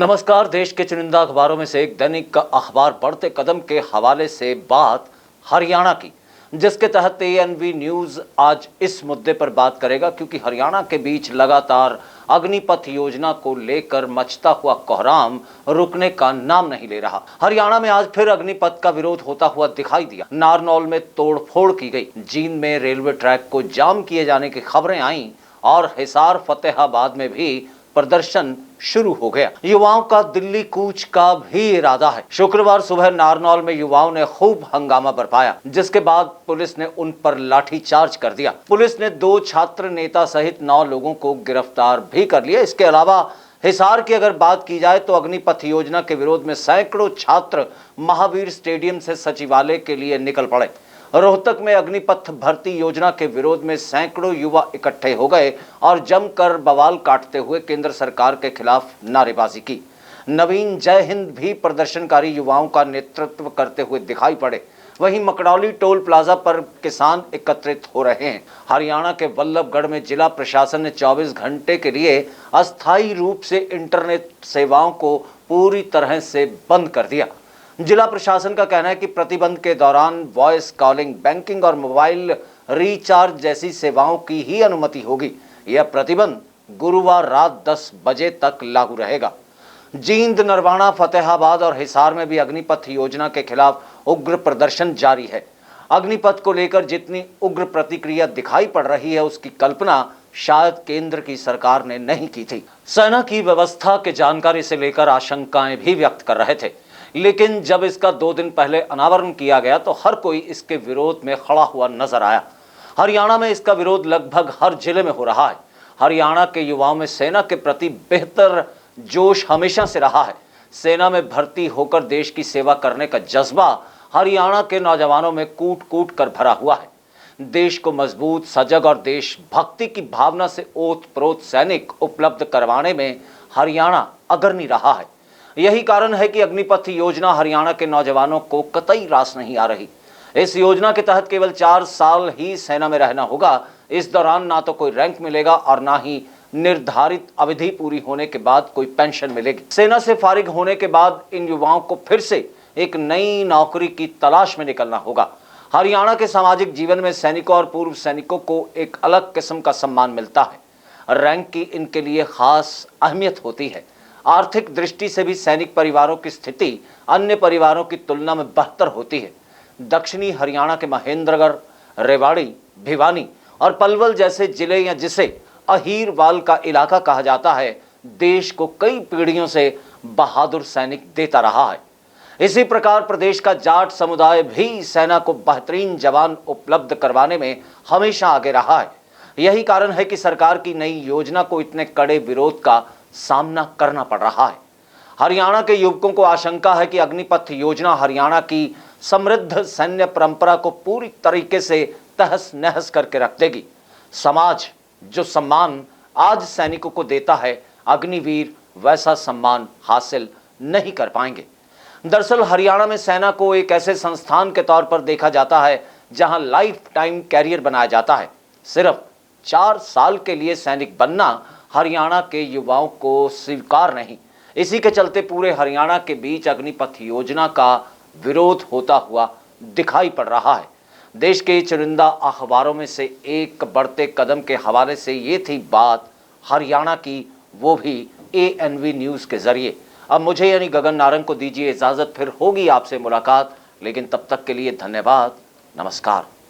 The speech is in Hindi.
नमस्कार। देश के चुनिंदा अखबारों में से एक दैनिक अखबार बढ़ते कदम के हवाले से बात हरियाणा की, जिसके तहत एएनवी न्यूज आज इस मुद्दे पर बात करेगा, क्योंकि हरियाणा के बीच लगातार अग्निपथ योजना को लेकर मचता हुआ कोहराम रुकने का नाम नहीं ले रहा। हरियाणा में आज फिर अग्निपथ का विरोध होता हुआ दिखाई दिया। नारनौल में तोड़फोड़ की गई, जींद में रेलवे ट्रैक को जाम किए जाने की खबरें आईं और हिसार फतेहाबाद में भी प्रदर्शन शुरू हो गया। युवाओं का दिल्ली कूच का भी इरादा है। शुक्रवार सुबह नारनौल में युवाओं ने खूब हंगामा बरपाया, जिसके बाद पुलिस ने उन पर लाठीचार्ज कर दिया। पुलिस ने 2 छात्र नेता सहित 9 लोगों को गिरफ्तार भी कर लिया। इसके अलावा हिसार की अगर बात की जाए तो अग्निपथ योजना के विरोध में सैकड़ों छात्र महावीर स्टेडियम से सचिवालय के लिए निकल पड़े। रोहतक में अग्निपथ भर्ती योजना के विरोध में सैकड़ों युवा इकट्ठे हो गए और जमकर बवाल काटते हुए केंद्र सरकार के खिलाफ नारेबाजी की। नवीन जय हिंद भी प्रदर्शनकारी युवाओं का नेतृत्व करते हुए दिखाई पड़े। वहीं मकड़ौली टोल प्लाजा पर किसान एकत्रित हो रहे हैं। हरियाणा के वल्लभगढ़ में जिला प्रशासन ने 24 घंटे के लिए अस्थायी रूप से इंटरनेट सेवाओं को पूरी तरह से बंद कर दिया। जिला प्रशासन का कहना है कि प्रतिबंध के दौरान वॉइस कॉलिंग, बैंकिंग और मोबाइल रिचार्ज जैसी सेवाओं की ही अनुमति होगी। यह प्रतिबंध गुरुवार रात 10 बजे तक लागू रहेगा। जींद, नरवाना, फतेहाबाद और हिसार में भी अग्निपथ योजना के खिलाफ उग्र प्रदर्शन जारी है। अग्निपथ को लेकर जितनी उग्र प्रतिक्रिया दिखाई पड़ रही है, उसकी कल्पना शायद केंद्र की सरकार ने नहीं की थी। सेना की व्यवस्था के जानकारी से लेकर आशंकाएं भी व्यक्त कर रहे थे, लेकिन जब इसका 2 दिन पहले अनावरण किया गया तो हर कोई इसके विरोध में खड़ा हुआ नजर आया। हरियाणा में इसका विरोध लगभग हर जिले में हो रहा है। हरियाणा के युवाओं में सेना के प्रति बेहतर जोश हमेशा से रहा है। सेना में भर्ती होकर देश की सेवा करने का जज्बा हरियाणा के नौजवानों में कूट कूट कर भरा हुआ है। देश को मजबूत, सजग और देशभक्ति की भावना से ओत-प्रोत सैनिक उपलब्ध करवाने में हरियाणा अग्रणी रहा है। यही कारण है कि अग्निपथ योजना हरियाणा के नौजवानों को कतई रास नहीं आ रही। इस योजना के तहत केवल 4 साल ही सेना में रहना होगा। इस दौरान ना तो कोई रैंक मिलेगा और ना ही निर्धारित अवधि पूरी होने के बाद कोई पेंशन मिलेगी। सेना से फारिग होने के बाद इन युवाओं को फिर से एक नई नौकरी की तलाश में निकलना होगा। हरियाणा के सामाजिक जीवन में सैनिकों और पूर्व सैनिकों को एक अलग किस्म का सम्मान मिलता है। रैंक की इनके लिए खास अहमियत होती है। आर्थिक दृष्टि से भी सैनिक परिवारों की स्थिति अन्य परिवारों की तुलना में बेहतर होती है। दक्षिणी हरियाणा के महेंद्रगढ़, रेवाड़ी, भिवानी और पलवल जैसे जिले, या जिसे अहीरवाल का इलाका कहा जाता है, देश को कई पीढ़ियों से बहादुर सैनिक देता रहा है। इसी प्रकार प्रदेश का जाट समुदाय भी सेना को बेहतरीन जवान उपलब्ध करवाने में हमेशा आगे रहा है। यही कारण है कि सरकार की नई योजना को इतने कड़े विरोध का सामना करना पड़ रहा है। हरियाणा के युवकों को आशंका है कि अग्निपथ योजना हरियाणा की समृद्ध सैन्य परंपरा को पूरी तरीके से तहस नहस करके रख देगी। समाज जो सम्मान आज सैनिकों को देता है, अग्निवीर वैसा सम्मान हासिल नहीं कर पाएंगे। दरअसल हरियाणा में सेना को एक ऐसे संस्थान के तौर पर देखा जाता है जहां लाइफ टाइम कैरियर बनाया जाता है। सिर्फ 4 साल के लिए सैनिक बनना हरियाणा के युवाओं को स्वीकार नहीं। इसी के चलते पूरे हरियाणा के बीच अग्निपथ योजना का विरोध होता हुआ दिखाई पड़ रहा है। देश के चुनिंदा अखबारों में से एक बढ़ते कदम के हवाले से ये थी बात हरियाणा की, वो भी एएनवी न्यूज़ के जरिए। अब मुझे यानी गगन नारंग को दीजिए इजाज़त, फिर होगी आपसे मुलाकात, लेकिन तब तक के लिए धन्यवाद, नमस्कार।